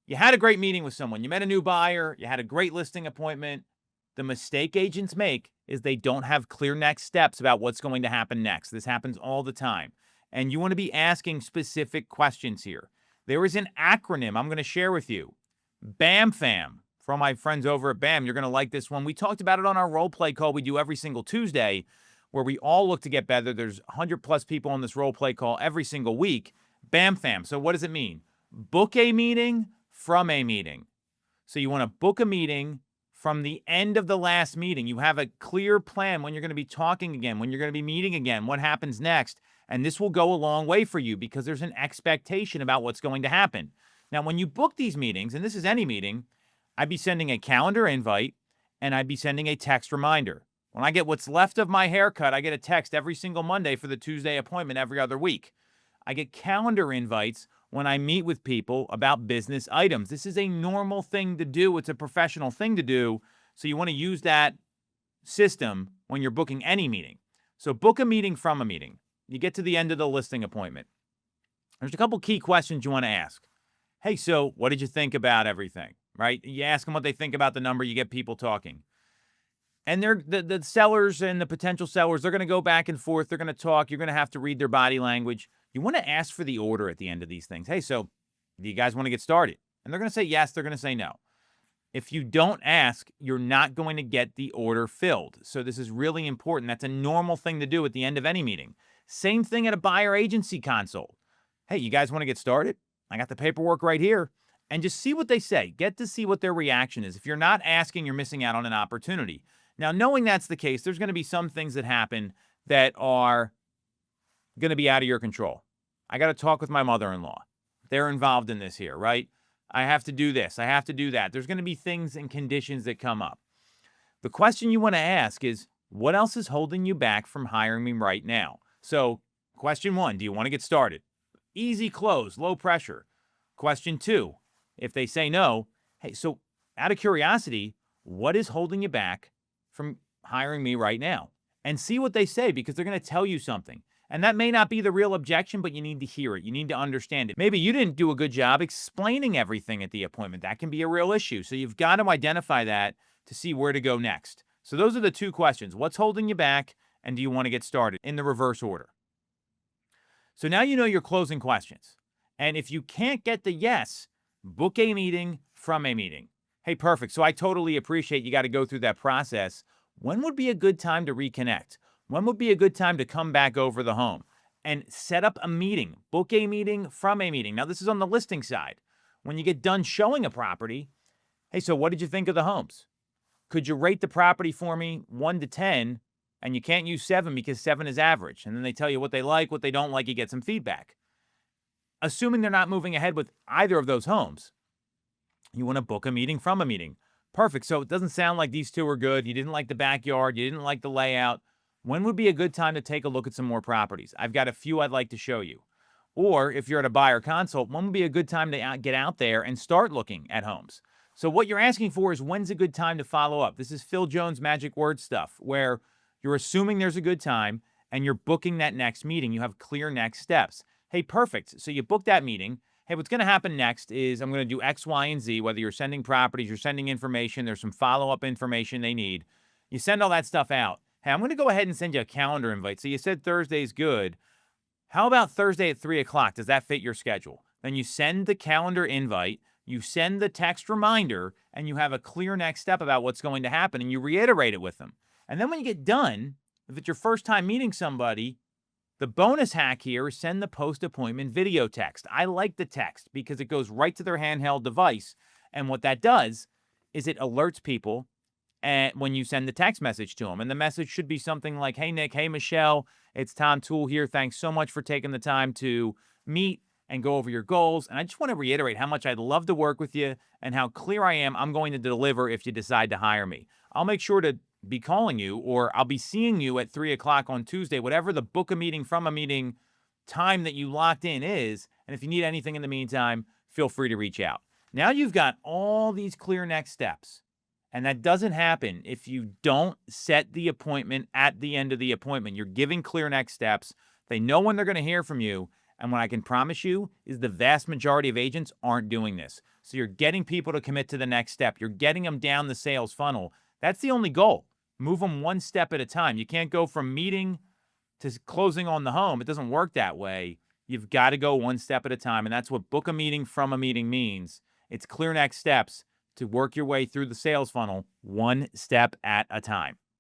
You had a great meeting with someone. You met a new buyer. You had a great listing appointment. The mistake agents make is they don't have clear next steps about what's going to happen next. This happens all the time. And you want to be asking specific questions here. There is an acronym I'm going to share with you. BAMFAM. For all my friends over at BAM, you're going to like this one. We talked about it on our role play call we do every single Tuesday, where we all look to get better. There's 100 plus people on this role play call every single week. BAMFAM. So what does it mean? Book a meeting from a meeting. So you want to book a meeting from the end of the last meeting. You have a clear plan when you're going to be talking again, when you're going to be meeting again, what happens next. And this will go a long way for you because there's an expectation about what's going to happen. Now, when you book these meetings, and this is any meeting, I'd be sending a calendar invite and I'd be sending a text reminder. When I get what's left of my haircut, I get a text every single Monday for the Tuesday appointment every other week. I get calendar invites when I meet with people about business items. This is a normal thing to do. It's a professional thing to do. So you want to use that system when you're booking any meeting. So book a meeting from a meeting. You get to the end of the listing appointment. There's a couple key questions you want to ask. Hey, so what did you think about everything? Right? You ask them what they think about the number. You get people talking. And they're the sellers and the potential sellers, they're going to go back and forth. They're going to talk. You're going to have to read their body language. You want to ask for the order at the end of these things. Hey, so do you guys want to get started? And they're going to say yes. They're going to say no. If you don't ask, you're not going to get the order filled. So this is really important. That's a normal thing to do at the end of any meeting. Same thing at a buyer agency consult. Hey, you guys want to get started? I got the paperwork right here. And just see what they say. Get to see what their reaction is. If you're not asking, you're missing out on an opportunity. Now, knowing that's the case, there's going to be some things that happen that are going to be out of your control. I got to talk with my mother-in-law. They're involved in this here, right? I have to do this. I have to do that. There's going to be things and conditions that come up. The question you want to ask is, what else is holding you back from hiring me right now? So, question 1, do you want to get started? Easy close, low pressure. Question 2, if they say no, hey, so out of curiosity, what is holding you back from hiring me right now? And see what they say, because they're going to tell you something. And that may not be the real objection, but you need to hear it. You need to understand it. Maybe you didn't do a good job explaining everything at the appointment. That can be a real issue. So you've got to identify that to see where to go next. So those are the 2 questions. What's holding you back? And do you want to get started in the reverse order? So now you know your closing questions. And if you can't get the yes, book a meeting from a meeting. Hey, perfect. So I totally appreciate you got to go through that process. When would be a good time to reconnect? When would be a good time to come back over the home and set up a meeting? Book a meeting from a meeting. Now, this is on the listing side. When you get done showing a property, hey, so what did you think of the homes? Could you rate the property for me 1 to 10? And you can't use 7 because 7 is average. And then they tell you what they like, what they don't like. You get some feedback. Assuming they're not moving ahead with either of those homes, you want to book a meeting from a meeting. Perfect. So it doesn't sound like these 2 are good. You didn't like the backyard. You didn't like the layout. When would be a good time to take a look at some more properties? I've got a few I'd like to show you. Or if you're at a buyer consult, when would be a good time to get out there and start looking at homes? So what you're asking for is, when's a good time to follow up? This is Phil Jones' magic word stuff, where you're assuming there's a good time and you're booking that next meeting. You have clear next steps. Hey, perfect. So you book that meeting. Hey, what's going to happen next is I'm going to do X, Y, and Z, whether you're sending properties, you're sending information, there's some follow-up information they need. You send all that stuff out. Hey, I'm going to go ahead and send you a calendar invite. So you said Thursday's good. How about Thursday at 3 o'clock? Does that fit your schedule? Then you send the calendar invite, you send the text reminder, and you have a clear next step about what's going to happen, and you reiterate it with them. And then when you get done, if it's your first time meeting somebody, the bonus hack here is send the post-appointment video text. I like the text because it goes right to their handheld device. And what that does is it alerts people when you send the text message to them. And the message should be something like, hey, Nick, hey, Michelle, it's Tom Toole here. Thanks so much for taking the time to meet and go over your goals. And I just want to reiterate how much I'd love to work with you and how clear I am I'm going to deliver if you decide to hire me. I'll make sure to be calling you, or I'll be seeing you at 3 o'clock on Tuesday, whatever the book a meeting from a meeting time that you locked in is. And if you need anything in the meantime, feel free to reach out. Now you've got all these clear next steps. And that doesn't happen if you don't set the appointment at the end of the appointment. You're giving clear next steps. They know when they're going to hear from you. And what I can promise you is the vast majority of agents aren't doing this. So you're getting people to commit to the next step. You're getting them down the sales funnel. That's the only goal. Move them one step at a time. You can't go from meeting to closing on the home. It doesn't work that way. You've got to go one step at a time. And that's what book a meeting from a meeting means. It's clear next steps to work your way through the sales funnel one step at a time.